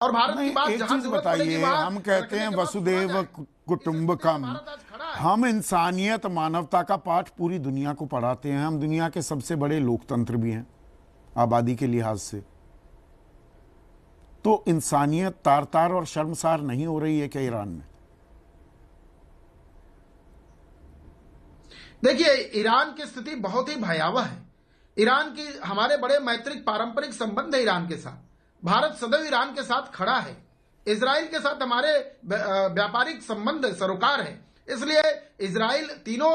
और भारत की बात एक जहां चीज जरूरत पड़ेगी बताइए, वहां हम कहते हैं वसुदेव कुटुंबकम। हम इंसानियत मानवता का पाठ पूरी दुनिया को पढ़ाते हैं। हम दुनिया के सबसे बड़े लोकतंत्र भी हैं आबादी के लिहाज से। तो इंसानियत तार तार और शर्मसार नहीं हो रही है क्या ईरान में? देखिए, ईरान की स्थिति बहुत ही भयावह है। ईरान की हमारे बड़े मैत्रिक पारंपरिक संबंध है ईरान के साथ। भारत सदैव ईरान के साथ खड़ा है। इजराइल के साथ हमारे व्यापारिक संबंध सरोकार है। इसलिए इजराइल तीनों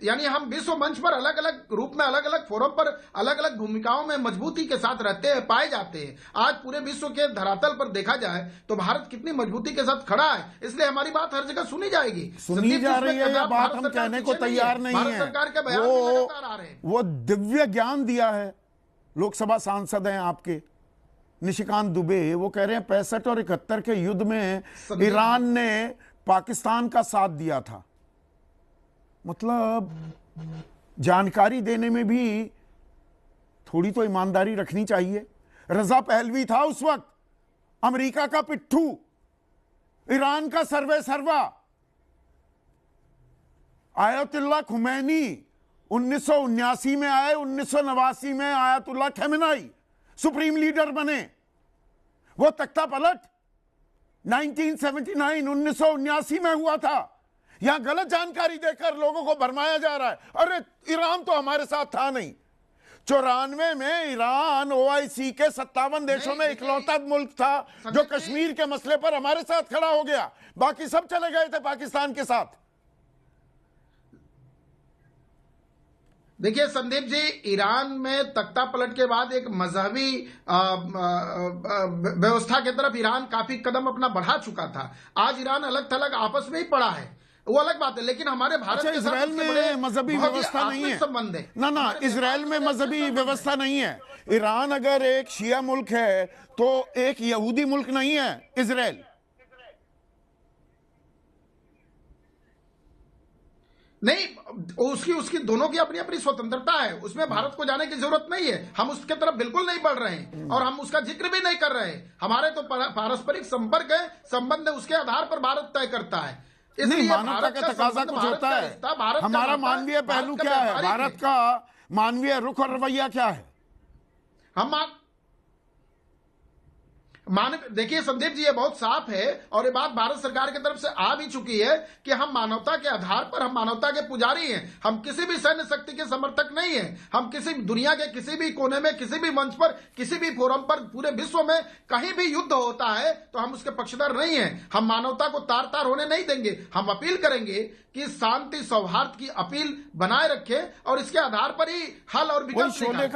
यानी हम विश्व मंच पर अलग अलग रूप में अलग अलग फोरम पर अलग अलग भूमिकाओं में मजबूती के साथ रहते हैं, पाए जाते हैं। आज पूरे विश्व के धरातल पर देखा जाए तो भारत कितनी मजबूती के साथ खड़ा है, इसलिए हमारी बात हर जगह सुनी जाएगी, सुनी जा रही है। यह बात हम कहने को तैयार नहीं है। सरकार के बयान लगातार आ रहे हैं। वो दिव्य ज्ञान दिया है। लोकसभा सांसद हैं आपके निशिकांत दुबे, वो कह रहे हैं 65 और 71 के युद्ध में ईरान ने पाकिस्तान का साथ दिया था। मतलब जानकारी देने में भी थोड़ी तो ईमानदारी रखनी चाहिए। रजा पहलवी था उस वक्त, अमेरिका का पिट्ठू, ईरान का सर्वे सर्वा। आयतुल्लाह खुमैनी 1979 में आए, 1989 में आयतुल्लाह खमेनी सुप्रीम लीडर बने। वो तख्ता पलट 1979 में हुआ था। यहां गलत जानकारी देकर लोगों को भरमाया जा रहा है। अरे ईरान तो हमारे साथ था नहीं। 94 में ईरान OIC के 57 देशों में इकलौता मुल्क था जो कश्मीर के मसले पर हमारे साथ खड़ा हो गया। बाकी सब चले गए थे पाकिस्तान के साथ। देखिए संदीप जी, ईरान में तख्ता पलट के बाद एक मजहबी व्यवस्था की तरफ ईरान काफी कदम अपना बढ़ा चुका था। आज ईरान अलग थलग आपस में ही पड़ा है, वो अलग बात है। लेकिन हमारे भारत के इजराइल में मजहबी व्यवस्था नहीं है। संबंध है ना, इजराइल में मजहबी व्यवस्था नहीं है। ईरान अगर एक शिया मुल्क है तो एक यहूदी मुल्क नहीं है इजराइल। नहीं, उसकी दोनों की अपनी अपनी स्वतंत्रता है, उसमें भारत को जाने की जरूरत नहीं है। हम उसके तरफ बिल्कुल नहीं बढ़ रहे हैं और हम उसका जिक्र भी नहीं कर रहे हैं। हमारे तो पारस्परिक संपर्क है, संबंध है, उसके आधार पर भारत तय करता है। इसलिए मानवता का तकाजा कुछ होता है। हमारा मानवीय पहलू क्या है? भारत का मानवीय रुख और रवैया क्या है? देखिए संदीप जी, ये बहुत साफ है और ये बात भारत सरकार की तरफ से आ भी चुकी है कि हम मानवता के आधार पर, हम मानवता के पुजारी हैं। हम किसी भी सैन्य शक्ति के समर्थक नहीं हैं। हम किसी दुनिया के किसी भी कोने में, किसी भी मंच पर, किसी भी फोरम पर, पूरे विश्व में कहीं भी युद्ध होता है तो हम उसके पक्षधर नहीं हैं। हम मानवता को तार तार होने नहीं देंगे। हम अपील करेंगे कि शांति सौहार्द की अपील बनाए रखें और इसके आधार पर ही हल और विकल्प निकालें।